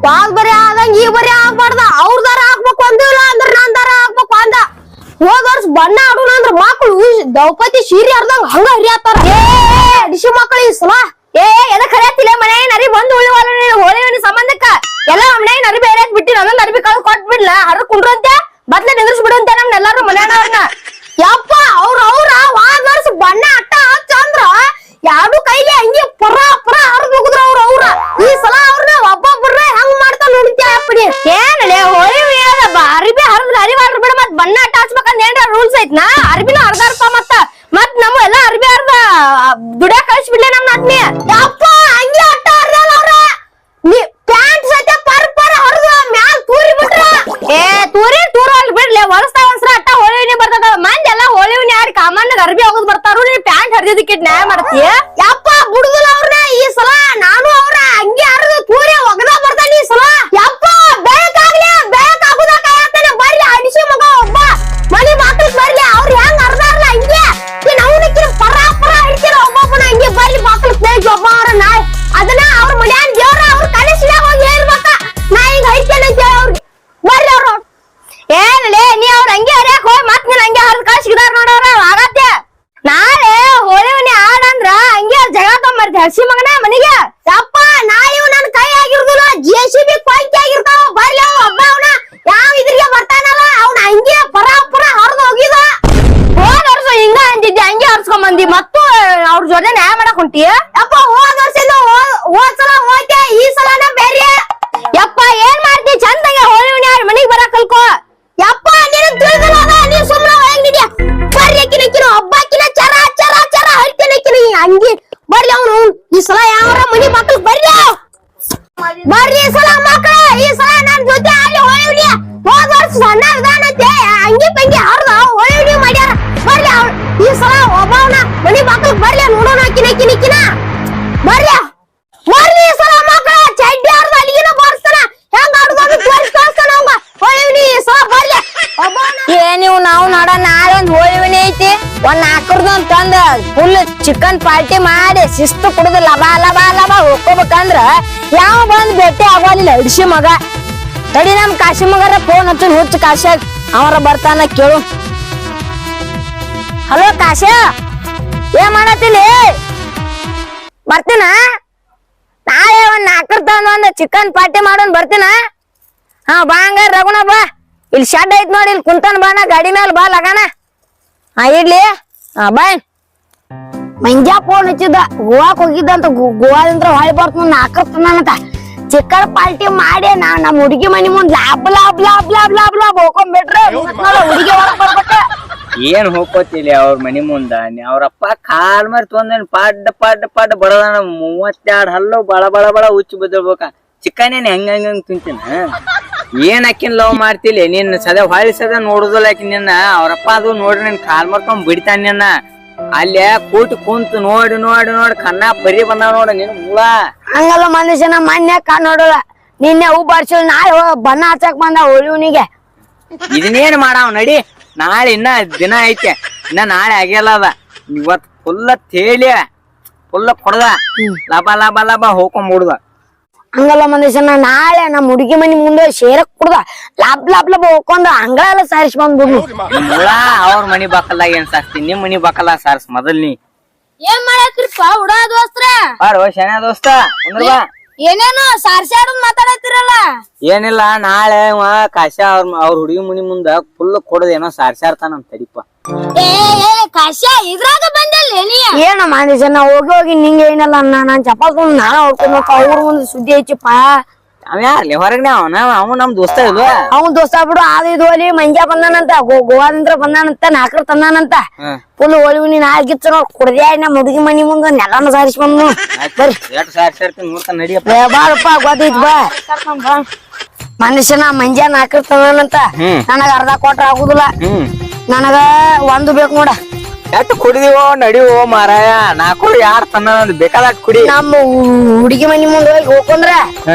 ವಾದ್ ಬರೀ ಆದಂಗ ಈ ಬರೀ ಆಗ್ಬಾರ್ದ ಅವ್ರದಾರ ಹಾಕ್ಬೇಕು ಅಂದಿಲ್ಲ ಅಂದ್ರ ನಾನ್ ದಾರ ಹಾಕ್ಬೇಕು ಅಂದ. ಹೋದ ವರ್ಷ ಬಣ್ಣ ಆಡೋಣ ಅಂದ್ರ ಮಕ್ಳು ದ್ರೌಪದಿ ಸೀರೆ ಅರ್ದಂಗ ಹಂಗ ಹರಿಯತ್ತಾರ. ಡಿಶಿ ಮಕ್ಳು ಈ ಸಲ ಎದಕ್ ಹರಿಯತ್ತಿಲ್ಲ ಮನೆ ನರಿ ಬಂದು ಉಳಿವಲ್ಲ ಹೋಳಿ ಸಂಬಂಧಕ್ಕ ಎಲ್ಲ ಮನೆ ನರಿ ಬೇರೆ ಬಿಟ್ಟಿ ನನ್ನೊಂದ್ ಅರ್ಬಿ ಕಳ್ದು ಕೊಟ್ಬಿಡ್ಲ ಹರ ಕುಂಡ್ರಂತೆ ಬದ್ಲೆ ನಿಂದ್ರಿಸ್ ಬಿಡುವಂತೆ ನಮ್ ಎಲ್ಲಾರು ಮನೆಯವ್ರನ್ನ. ಯಪ್ಪ ಅವ್ರ ವಾದ ವರ್ಷ ಬಣ್ಣ ಅಟ್ಟ ಹಚ್ಚಂದ್ರ ಯಾರು ಕೈಲಿ ಹಂಗೆ ಪರ ಹರಿದ್ ಹೋಗುದ್ರ ಅವ್ರ ಈ ಸಲ ಅವ್ರನ್ನ ಒಬ್ಬೊಬ್ಬರ ಹೆಂಗ್ ಮಾಡ್ತಾ ನೋಡಿದ್ಯಪ್ಪಡಿ. ಏನಳೆ ಹೋಳಿ ಅರಿಬಿ ಹರಿದ್ರ ಅರಿವಾಡ್ರ ಬಿಡ ಮತ್ ಬಣ್ಣ ಅಟ್ಟ ಹಚ್ಬೇಕಂದ್ ಏನ್ರ ರೂಲ್ಸ್ ಐತ್ನಾ? ಅರ್ಬಿನ ಹರ್ದಾರ್ಪ ಮತ್ ನಮ್ಮ ಎಲ್ಲ ಅರ್ಬಿ ಹರ್ದ ದುಡ್ಯಾ ಕಳ್ಸಿಬಿಡ್ಲೆ ನಮ್ ನಾಟ್ನಿ. ಯಪ್ಪ ಹಂಗೆ ಅಟ್ಟ ಹರ್ದಲ್ಲ ಅವ್ರ ನೀ ಪ್ಯಾಂಟ್ ಸತ್ಯ ಪರ್ ಹರಿದ ಮ್ಯಾಲ್ ತೂರಿ ಬಿಟ್ರ. ತೂರಲ್ಲಿ ಬಿಡ್ಲೆ ವರ್ಷದಾಗ ಒಂದ್ಸಲ ಅಟ್ಟ ಹೋಳಿವಿನಿ ಬರ್ತದ. ಮಂದಿ ಎಲ್ಲ ಹೋಳಿವಿನಿ ಯಾರು ಕಾಮಣ್ಣಗ ಅರ್ಬಿ ಹೋಗೋದ್ ಬರ್ತಾರು. ನೀ ಪ್ಯಾಂಟ್ ಹರಿದಿದ್ದಕ್ಕೆ ನ್ಯಾಯ ಮಾಡ್ತೀಯ? ಯಪ್ಪ ಬಿಡುದಿಲ್ಲ ಅವ್ರನ್ನ ಈ ಸಲ. ನಾನು ಅವ್ರ ಹಂಗೆ ಹರಿದು ತೂರಿ ಒಗದ ಬರ್ತಾನೆ ಈ ಸಲ. ಯಪ್ಪ ಬೇಕಾಗ್ಲಿ ಬೇಕಾಗುದ ಕಾಯತಾನೆ ಬರ್ಲಿ ಅಡಿಸಿ ಮಗ ಒಬ್ಬ ಮನಿ ಬಾಕ್ಲಿಗ್ ಬರ್ಲಿ. ಅವ್ರ ಹೆಂಗ್ ಹರ್ದಾರಲ್ಲ ಹಂಗೆ ನಾವುನಕ್ಕಿನ ಪರ ಹಿಡ್ತೀರ ಒಬ್ಬೊಬ್ಬನ ಹಂಗೆ ಬರ್ಲಿ ಬಾಕ್ಲಿಗ್ ತೇಜ್ ಒಬ್ಬ ಅವ್ರ ನಾಯ್ ಅದನ್ನ ಅವ್ರ ಮನ್ಯಾನ್ ದೇವ್ರ ಅವ್ರ ಕನಸಿನಾಗ ಹೋಗಿ ಹೇಳ್ಬೇಕ ನಾ ಈಗ ಐತೇನೆ ಅಂತ ಹೇಳಿ ಅವ್ರಿಗೆ ಬರ್ಲಿ ಅವ್ರು. ಏನಲೇ ನೀ ಅವ್ರ ಹಂಗೆ ಹರಿಯಾಕ ಹೋಗಿ ಮತ್ ನೀನ್ ಹಂಗೆ ಹರಿದ್ ಕಳ್ಸಿದಾರ ನೋಡವ್ರ ಆಗತ್ತೆ. ನಾಳೆ ಹೋಳಿವನಿ ಆಡಂದ್ರ ಹಂಗೆ ಜಗಳ ತೊಂಬರ್ತಿ ಹಸಿ ಮಗನ ಮನಿಗೆ. ಯಪ್ಪ ನಾಳೆ ನನ್ ಕೈ ಆಗಿರ್ದಿಲ್ಲ JCB ಪಂಚಿ ಆಗಿರ್ತಾವ ಬರ್ಲಿ ಒಬ್ಬ ಅವನ ಯಾವ ಇದ್ರಿಗೆ ಬರ್ತಾನಲ್ಲ ಅವ್ನ ಹಂಗೆ ಪರ ಹರಿದು ಹೋಗಿದ. ಹೋದ ವರ್ಷ ಹಿಂಗ ಅಂತಿದ್ದೆ ಹಂಗೆ ಹರ್ಸ್ಕೊಂಡ್ ಬಂದಿ ಮತ್ತು ಅವ್ರ ಜೊತೆ ನ್ಯಾಯ ಮಾಡಕ್ ಹೊಂಟಿ. ಯಪ್ಪ ಹೋದ ವರ್ಷದಿಂದ ಹೋದ್ ಸಲ ಹೋಯ್ತೆ ಈ ಸಲನ ಬೇರೆ. ಯಪ್ಪ ಏನ್ ಮಾಡ್ತಿ ಚಂದಂಗೆ ಹೋಳಿವನಿ ಆಡ್ ಮನಿಗ್ ಬರಕ್ ಕಲ್ಕೋ. ಯಪ್ಪ ನೀನು ತಿಳಿದಿಲ್ಲ ನೀ ಸುಮ್ನೆ ಹೋಗಿದ್ಯಾ ಬರ್ರಿ ಕಿನ ಹಬ್ಬಕ್ಕಿನ ಚರ ಹರಿತೇನೆ ಹಂಗಿ ಬರ್ಲಿ ಅವನು ಈ ಸಲ ಯಾವ ಮನಿ ಮಕ್ಳು ಬರ್ಲಿ ಈ ಸಲ ಮಕ್ಳ ಈ ಸಲ ನನ್ ಜೊತೆ ಅಲ್ಲಿ ಹೋಳಿವನಿ. ಹೋದ ವರ್ಷ ಸಣ್ಣ ವಿಧಾನತೆ ಹಂಗಿ ಪಂಗಿ ಹರ್ದ ಹೋಳಿವನಿ ಮಾಡ್ಯಾರ ಬರ್ಲಿ ಈ ಸಲ ಒಬ್ಬವನ ಮನಿ ಮಕ್ಳು ಬರ್ಲಿ ನೋಡೋಣ ಕಿನ ಬರ್ಲಿ ಈ ಸಲ ಮಕ್ಳ ಚಡ್ಡಿ ಹರ್ದ ಅಲ್ಲಿಗಿನ ಬರ್ಸ್ತಾನ ಹೆಂಗ ಆಡುದ ತೋರಿಸ್ ಕಳ್ಸ್ತಾನ ಅವಂಗ ಹೋಳಿವನಿ ಈ ಸಲ ಬರ್ಲಿ. ಏನಿವ್ ನಾವು ನೋಡ ನಾಳೆ ಒಂದ್ ಹೋಳಿವಿನಿ ಐತಿ ಒಂದ್ ನಾಲ್ಕರ್ದು ಅಂತಂದ ಫುಲ್ ಚಿಕನ್ ಪಾರ್ಟಿ ಮಾಡಿ ಶಿಸ್ತು ಕುಡಿದು ಲಬ ಹೋಗ್ಕೋಬೇಕಂದ್ರ ಯಾವ ಬಂದ್ ಭೇಟಿ ಆಗೋಲಿಲ್ಲ ಇಡ್ಸಿ ಮಗ. ತಡಿ ನಮ್ ಕಾಶಿ ಮಗರ ಫೋನ್ ಹಚ್ಚ ಹುಚ್ಚ ಕಾಶ್ಯಾಗ ಅವರ ಬರ್ತಾನ ಕೇಳು. ಹಲೋ ಕಾಶ ಏನ್ ಮಾಡತ್ತಿಲಿ? ಬರ್ತೀನ ನಾಳೆ ಒಂದ್ ನಾಲ್ಕರ್ ತಂದ ಒಂದ್ ಚಿಕನ್ ಪಾರ್ಟಿ ಮಾಡೋನ್ ಬರ್ತೀನ. ಹಾ ಬಾ ಹಂಗಾರ ರಘುಣ ಬಾ ಇಲ್ಲಿ ಶೆಡ್ ಐತ್ ನೋಡಿ ಇಲ್ಲಿ ಕುಂತಾನ ಬಾನ ಗಾಡಿ ಮೇಲೆ ಬಾ ಲಗಾನ. ಹಾ ಇಡ್ಲಿ ಬಾಯ್. ಮಂಜಾ ಫೋನ್ ಹಚ್ಚಿದ್ದ ಗೋವಾಕ್ ಹೋಗಿದ್ದಂತ ಗೋವಾದಿಂದ ಹೊಳಿ ಬರ್ತ ನಾಲ್ಕರ್ತಾನಂತ ಚಿಕನ್ ಪಾರ್ಟಿ ಮಾಡಿ ನಮ್ಮ ಹುಡುಗಿ ಮನಿ ಮುಂದ್ ಲಾಬ್ ಹೋಗ್ಕೊಂಡ್ಬಿಟ್ರೆ ಹುಡುಗಿ ಹೊರಗ್ ಬರ್ಬೇಕ. ಏನ್ ಹೋಗ್ಕೋತಿಲಿ ಅವ್ರ ಮನಿ ಮುಂದ ಅವ್ರಪ್ಪ ಕಾಲ್ ಮರಿ ತೊಂದೇನ್ ಪಡ್ ಬಡದಾನ 32 ಹಲ್ಲು ಬಳ ಹುಚ್ಚಿ ಬದಲ್ಬೇಕ. ಚಿಕನ್ ಏನ್ ಹೆಂಗ ತಿಂತೀನ ಏನ್ ಅಕ್ಕಿನ ಲವ್ ಮಾಡ್ತಿಲಿ ನಿನ್ ಸದ ಹೊಳಿ ಸದ ನೋಡುದಿಲ್ಲ ಆಕಿ ನಿನ್ನ. ಅವ್ರಪ್ಪ ಅದು ನೋಡ್ರಿ ನಿನ್ ಕಾಲ್ ಮರ್ಕೊಂಡ್ ಬಿಡ್ತಾನ ನಿನ್ನ. ಅಲ್ಲೇ ಕೂಟ್ ಕುಂತು ನೋಡಿ ಕಣ್ಣ ಬರಿ ಬಂದಾವ ನೋಡ ನಿನ್ ಮೂಳ. ಹಂಗಲ್ಲ ಮನುಷ್ಯನ ಮನ್ಯ ಕಣ್ ನೋಡಲ್ಲ ನಿನ್ನೆ ಹೂ ಬರ್ಸಿಲ್ ನಾಳೆ ಬಣ್ಣ ಹಚ್ಚಕ್ ಬಂದ ಹೋಳಿವನಿಗೆ. ಇದನ್ನೇನ್ ಮಾಡಾವ್ ನಡಿ ನಾಳೆ ಇನ್ನ ದಿನ ಐತೆ ಇನ್ನ ನಾಳೆ ಆಗ್ಯಲ್ಲ ಅದ. ಇವತ್ ಫುಲ್ಲ ತೇಲಿ ಫುಲ್ಲ ಕೊಡದ ಲಬ ಹೋಗ್ಕೊಂಡ್ಬಿಡುದ. ಹಂಗಲ್ಲ ಮನುಷ್ಯನ ನಾಳೆ ನಮ್ ಹುಡುಗಿ ಮನಿ ಮುಂದೆ ಶೇರಕ್ ಕುಡ್ದ ಲಾಬ್ ಹೋಗ್ಕೊಂಡ್ ಅಂಗಳ ಸಾರಿಸ್ ಬಂದ್ಬಿಡ್ಲು. ಅವ್ರ ಮನಿ ಬಾಕಲ್ದಾಗ ಏನ್ ಸಾರ್ಸ್ತಿ ನಿಮ್ ಮನಿ ಬಾಕಲ್ಲ ಸಾರ್ಸ್ ಮೊದಲ್ ನೀ. ಏನ್ ಮಾಡತ್ರಿಪ್ಪ ಹುಡ ದೋಸ್ತ್ರ? ಬಾರೋ ಶನ ದೋಸ್ತ ಬಾ. ಏನೇನು ಸಾರ್ಸ್ಯಾಡ್ ಮಾತಾಡತ್ತಿರಲ್ಲ? ಏನಿಲ್ಲ ನಾಳೆ ಕಾಶ ಅವ್ರ ಹುಡುಗಿ ಮನಿ ಮುಂದ ಫುಲ್ ಕೊಡದ ಏನೋ ಸಾರ್ಸ್ಯಾರ್ತಾನ ತಡಿಪ. ಕಾಶ್ಯ ಇದ್ರಾಗ ಬಂದಲ್ಲಿ ಏನ ಮನುಷ್ಯನ ಹೋಗಿ ನಿಂಗೆ ಏನಲ್ಲ ನಾನ್ ಚಪಾತ್ ನಾನ ಹೋಗ್ತೀನಿ ಅವ್ರ ಮುಂದೆ ಸುದ್ದಿ ಐತಿಪ್ಪ. ಅವ ಯಾರ್ಲಿ ಹೊರಗನೆ ಅವ ನಮ್ ದೋಸ್ತ ಇಲ್ವ? ಅವ್ನ್ ದೋಸ್ತ ಬಿಡು ಅದು ಅಲ್ಲಿ ಮಂಜಾ ಬಂದಾನಂತ ಗೋವಾದಿಂದ ಬಂದಾನಂತ ನಾಲ್ಕರ್ ತಂದಾನಂತ ಫುಲ್ ಹೋಳಿವಿನಿ ನಾಲ್ಕಿಚ್ಚ ನೋಡ್ ಕುಡ್ದೆ ನಮ್ ಹುಡುಗಿ ಮನಿ ಮುಂದ ನೆಲನ ಸಾರಿಸಿ ಬಂದು ಬಾರಪ್ಪ ಗೊತ್ತೈತ್ ಬಾ. ಮನುಷ್ಯನ ಮಂಜಾ ನಾಲ್ಕರ್ ತಂದಾನಂತ ನನಗ ಅರ್ಧ ಕೊಟ್ರ ಆಗುದಿಲ್ಲ ನನಗ ಒಂದು ಬೇಕು ನೋಡ. ಎಟ್ಟು ಕುಡಿದಿವೋ ನಡಿವೋ ಮಾರಾಯ ನಾಲ್ಕು ಯಾರ ತನ್ನ ಬೇಕಾದ ಕುಡಿ. ನಮ್ಮ ಹುಡುಗಿ ಮನಿ ಮುಂದೆ ಹೋಗಿ ಹೋಗ್ಕೊಂಡ್ರ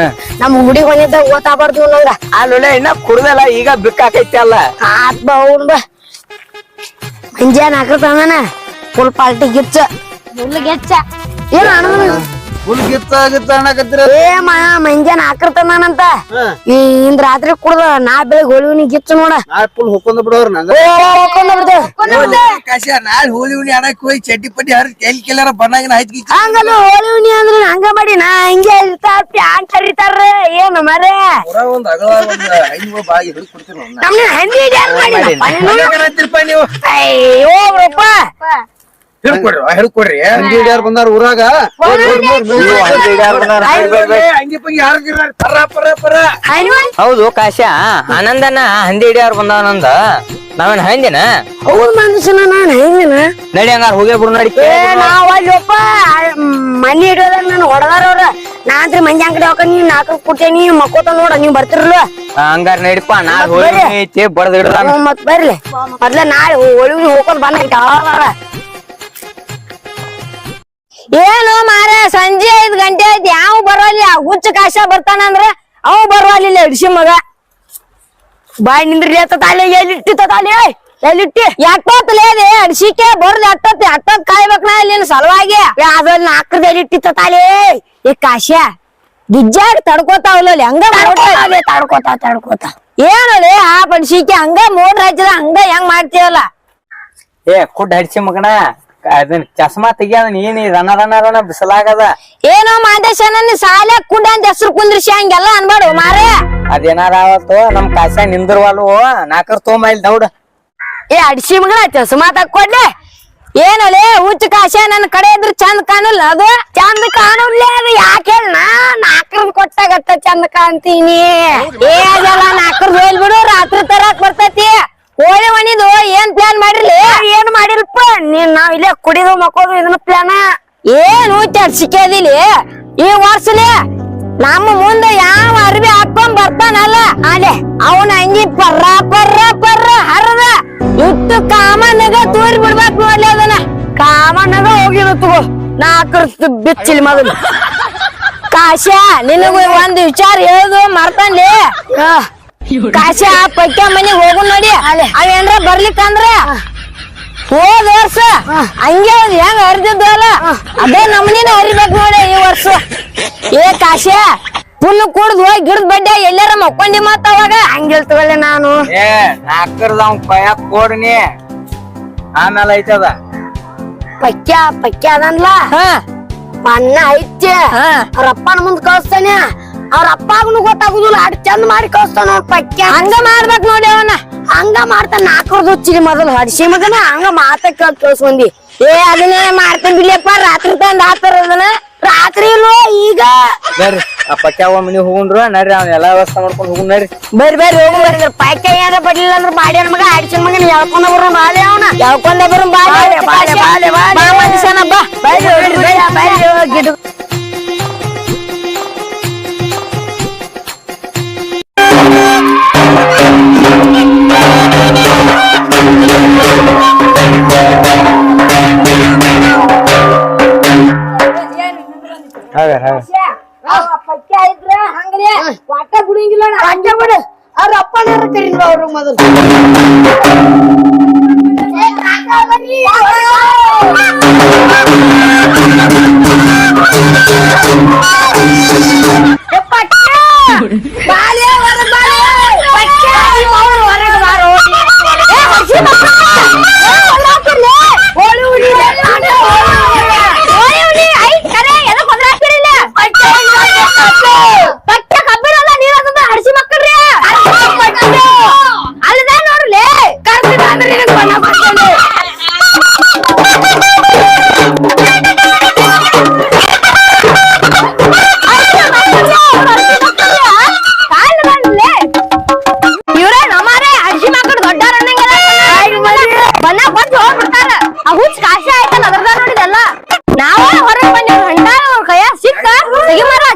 ನಮ್ಮ ಹುಡುಗಿ ಮನಿದ್ದ ಓತಾಬಾರ್ದು ನಂಗ. ಅಲ್ಲ ಇನ್ನ ಕುಡ್ದಲ್ಲ ಈಗ ಬಿಕ್ಕಾಕೈತಿ ಅಲ್ಲ. ಆತ್ ಬಾ ಅವ್ನ್ ಬಾ ಮಂಜಾನ ಹಾಕತಾನ ಫುಲ್ ಪಾರ್ಟಿ ಗಿಚ್ಚ ಏನ ಫುಲ್ ಗಿತ್ತ ಗಿತ್ತ ಅನ್ನಕತ್ತಿರ ಏ ಮಂಜಾನ ಆಕರ್ತನಂತ ಇಂದ್ ರಾತ್ರಿ ಕುಡ್ದ ನಾ ಬೆಳಗ್ ಹೋಳಿವ್ನಿ ಗಿಚ್ಚ ನೋಡ ಫುಲ್ ಹೊಕ್ಕೊಂಡ್ ಬಿಡೋರ್ ನಂಗ ನಾಳೆ ಹೋಳಿ ಹುಳಿ ಆಡಕ್ ಹೋಗಿ ಚಡ್ಡಿ ಪಡ್ಡಿ ಹರ್ ಎಲ್ ಕೆಲ್ಲಾರ ಬಣ್ಣಾಗಿನ ಆಯ್ತು ಹಂಗಲ್ಲ ಹೋಳಿವ್ನಿ ಅಂದ್ರ ಹಂಗ ಮಾಡಿ ನಾ ಹಿಂಗೆ ಇರ್ತಾರ ಪ್ಯಾನ್ ಕರಿತಾರ ಏನು ಮರೆ ಒಂದ್ ಅಗಳ ಒಂದ್ ಐನೂರು ಬಾಗಿ ಹಿಡಿದು ಕೊಡ್ತೀವಿ ನಮ್ನ ಹಂದಿ ಹಿಡ್ಯಾರ್ ಮಾಡಿ ನೀವು ಅಯ್ಯೋ ರೊಪ್ಪ ಹೇಳ್ಕೊಡ್ರಿ ಹಂಗಿ ಹಿಡಿಯಾರ್ ಬಂದಾರ ಊರಾಗ ಹಂಗಿ ಪಂಗಿ ಯಾರು ಪರ ಪರ ಪರ ಹೌದು ಕಾಶ ಆನಂದನ ಹಂದಿ ಹಿಡಿಯವ್ರು ಬಂದವನಂದ ನಾವೇನ್ ಹಂದಿನ ಹೌದು ಮನುಷ್ಯನ ನಾನ್ ಹೆಂಗಿನ ನಡಿ ಹಂಗಾರ ಹೋಗೇ ಬಿಡು ನಡಿ ನಾವ್ ಅಲ್ಲೊಪ್ಪ ಮನಿ ಹಿಡಿಯೋದ್ರ ನನ್ ಹೊಡದಾರ ಅವ್ರ ನಾನ್ರಿ ಮಂಜಿ ಅಂಗಡಿ ಹಾಕ ನೀವ್ ನಾಲ್ಕು ಕೊಟ್ಟೇನಿ ಮಕ್ಕೋತ ನೋಡ ನೀವ್ ಬರ್ತಿರಲ್ವ ಹಂಗಾರ ನಡಿಪ್ಪ ನಾಳೆ ಹೋಳಿ ಐತಿ ಬಡದ್ ಹಿಡ್ದ ಮತ್ ಬರ್ಲಿ ಮೊದ್ಲ ನಾಳೆ ಒಳಗಿ ಹೋಗೋದ್ ಬಂದ ಏನು ಮಾರ ಸಂಜೆ 5 ಗಂಟೆ ಆಯ್ತು ಯಾವ ಬರೋಲ್ಲ ಹುಚ್ಚ ಕಾಶ ಬರ್ತಾನಂದ್ರ ಅವ ಬರೋಲ್ಲ ಹಿಡ್ಸಿ ಮಗ ಬಾಯ್ ನಿಂದ್ರಿ ತಾಲೆ ಎಲ್ಲಿಟ್ಟಿ ತಾಲೆ ಎಲ್ಲಿಟ್ಟಿ ಎಟ್ಟೋತ್ಲೇ ಅದೇ ಅಡ್ಸಿಕೆ ಬರ್ದು ಎಟ್ಟತ್ ಕಾಯ್ಬೇಕ್ ನಾ ಇಲ್ಲಿ ಸಲುವಾಗಿ ಅದ್ರಲ್ಲಿ 4 ಎಲ್ಲಿಟ್ಟಿ ತಾಲೆ ಏ ಕಾಶ ಗಿಜ್ಜಾಗ ತಡ್ಕೋತಾವಲ್ಲ ಹಂಗ ತಡ್ಕೋತ ಏನಲ್ಲ ಆ ಬಡ್ಸಿಕೆ ಹಂಗ ಮೋಡ್ ರಾಜ್ಯದ ಹಂಗ ಹೆಂಗ್ ಮಾಡ್ತೀವಲ್ಲ ಏ ಕುಡ್ ಹಡ್ಸಿ ಮಗನ ಅದನ್ ಚಸ್ಮಾ ತೆಗಿಯೋದನ್ ಏನಿ ರಣ ಬಿಸಲಾಗದ ಏನೋ ಮಾದೇಶನ ಸಾಲ ಕುಡ್ಡ ಅಂತ ಹೆಸರು ಕುಂದ್ರಿಸಿ ಹಂಗೆಲ್ಲ ಅನ್ಬೇಡು ಮಾರೇ ಅದೇನಾರ ಅವತ್ತು ನಮ್ ಕಾಸ ನಿಂದಿರ್ವಲ್ವು 4 ತೊಂಬೈಲ್ ದೌಡ್ ಏ ಅಡ್ಸಿ ಮಗನ ಚಸ್ಮಾ ತಕ್ಕೊಡ್ಲೆ ಏನಲ್ಲೇ ಹುಚ್ಚ ಕಾಶ ನನ್ ಕಡೆ ಇದ್ರ ಚಂದ ಕಾಣಲ್ಲ ಅದು ಚಂದ ಕಾಣುಲ್ಲೇ ಅದು ಯಾಕೆ ನಾ 4 ಕೊಟ್ಟಾಗತ್ತ ಚಂದ ಕಾಣ್ತೀನಿ ಏ ಅದೆಲ್ಲ 4 ಹೋಲ್ ಬಿಡು ರಾತ್ರಿ ತರಾಕ್ ಬರ್ತೈತಿ ಹೋಳಿ ಮನಿದು ಏನ್ ಪ್ಲಾನ್ ಮಾಡಿರ್ಲಿ ಏನ್ ಮಾಡಿರಪ್ಪ ನಾವ್ ಇಲ್ಲೇ ಕುಡಿದು ಮಕ್ಕೋದು ಇದನ್ನ ಪ್ಲಾನ ಏನು ಸಿಕ್ಕದಿಲಿ ಈ ವರ್ಷಲಿ ನಮ್ಮ ಮುಂದೆ ಯಾವ ಅರ್ಬಿ ಹಾಕೊಂಡ್ ಬರ್ತಾನಲ್ಲ ಅಲೆ ಅವನ ಅಂಗಿ ಪರ್ರ ಪರ್ರ ಪರ್ರ ಹರದ ಇಟ್ಟು ಕಾಮನಗ ತೂರಿ ಬಿಡ್ಬೇಕು ನೋಡ್ಲಿ ಅದನ್ನ ಕಾಮನಗ ಹೋಗಿರು ತಗೋ 4 ಬಿಚ್ಚಿಲಿ ಮೊದಲು ಕಾಶ ನಿನಗ ಒಂದ್ ವಿಚಾರ ಹೇಳುದು ಮರ್ತನ್ಲಿ ಕಾಶ ಪಕ್ಕ ಮನಿಗ್ ಹೋಗು ನೋಡಿ ಅವೇನ್ರ ಬರ್ಲಿಕ್ಕಂದ್ರ ಹೋದ್ ವರ್ಷ ಹಂಗೆ ಹೆಂಗ ಹರಿದಿದ್ದಲ್ಲ ಅದೇ ನಮ್ಮನಿನ ಹರಿಬೇಕು ನೋಡಿ ಈ ವರ್ಷ ಏ ಕಾಶ ಪುಲ್ ಕುಡ್ದು ಹೋಗಿ ಗಿಡದ ಬಡ್ಡೆ ಎಲ್ಲಾರ ಮಕ್ಕೊಂಡಿ ಮತ್ತ ಅವಾಗ ಹಂಗಿಲ್ತವಲ್ಲ ನಾನು ಏ 4 ಅವ್ ಕೈಯಾಗ ಕೊಡ್ನಿ ಆಮೇಲೆ ಐತದ ಪಕ್ಕ ಅದನ್ಲ ಅಣ್ಣ ಐತೆ ಅವ್ರ ಅಪ್ಪನ ಮುಂದ್ ಕಳಿಸ್ತಾನೆ ಅವ್ರ ಅಪ್ಪಗೂ ಗೊತ್ತಾಗುದಿಲ್ಲ ಅಡ್ ಚಂದ ಮಾಡಿ ಕಳಿಸ್ತಾನ ಪಕ್ಕ ಹಂಗ ಮಾಡ್ಬೇಕ್ ನೋಡಿ ಅವನ ಹಂಗ ಮಾಡ್ತಾನ 4 ಹುಚ್ಚಿಗೆ ಮೊದಲು ಹಡ್ಸಿ ಮಗನ ಹಂಗ ಮಾತ ಕೇಳ್ಸ್ಕೊಂಡಿ ಏ ಅದನ್ನೇ ಮಾಡ್ತಾನ ಬಿಲ್ಲಪ್ಪ ರಾತ್ರಿ ತಂದ ಆತರ ಅದನ್ನ ರಾತ್ರಿ ಇಲ್ವೋ ಈಗ ಬರ್ರಿ ಆ ಪಕ್ಯಾವ ಮನಿ ಹೋಗುಂಡ್ರು ನಡ್ರಿ ಅವ್ನ ಎಲ್ಲಾ ವ್ಯವಸ್ಥೆ ಮಾಡ್ಕೊಂಡ್ ಹೋಗುನ್ ನಡ್ರಿ ಬರ್ರಿ ಹೋಗು ಬರ್ರಿ ಪಕ್ಕ ಏನಾರ ಬಡ್ಲಿಲ್ಲ ಅಂದ್ರ ಬಾಡ್ಯಾನ ಮಗ ಹಡ್ಸಿನ ಮಗನ ಎಳ್ಕೊಂಡ ಬರೋ ಬಾಲೆ ಅವನ ಎಳ್ಕೊಂಡ ಬರೋ ಬಾಲೆ ಮನುಷ್ಯನ ಬಾ ಬರ್ರಿ ಗಿಡ ಒಟ್ಟ ಬಿಡಂಗಿಲ್ಲ ಬಿಡು ಅವ್ರ ಅಪ್ಪನ ಕರೀನ್ ಅವ್ರ ಮೊದಲು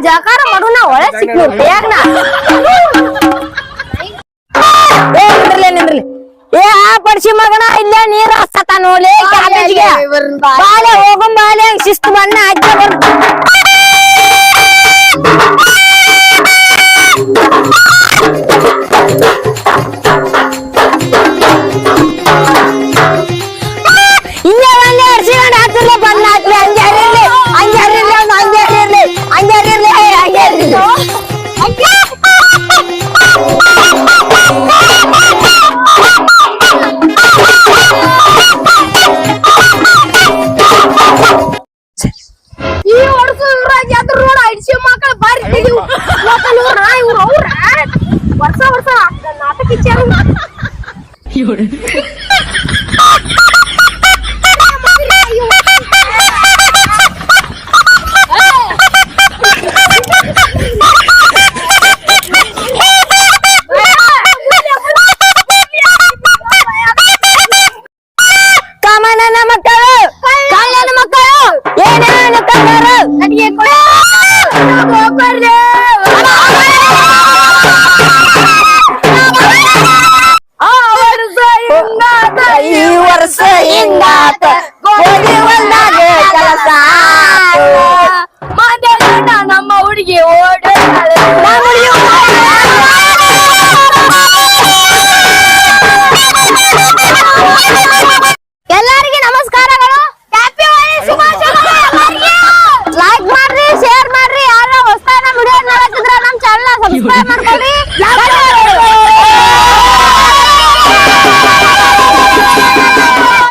ಜಕಾರ ಮಾಡು ನಾ ಒಳ್ಳೆ ಸಿಕ್ಕು ನಿಂದ್ರಲಿ ಏ ಆ ಪಡ್ಸಿ ಮಗನ ಇಲ್ಲೇ ನೀರ್ ಹಚ್ಚತ ನೋಡ್ಲಿ ಕ್ಯಾಬೇಜ್ಗೆ ಬಾಲೆ ಹೋಗಂ ಬಾಲೆ ಶಿಸ್ತು ಬಣ್ಣ ಹಾಕಿ ಬರ್ತ ಇಲ್ಲೇ ಒಂದೇ ಹರ್ಸಿಕೊಂಡು ಹಾಕಿರ್ಲಿ ಬಣ್ಣ ಹಾಕ್ಲಿ ಹಂಗೆ ಹರಿರ್ಲಿ ಇವ್ರ ವರ್ಷ ನಾಟಕ ಇಚ್ಚಾರ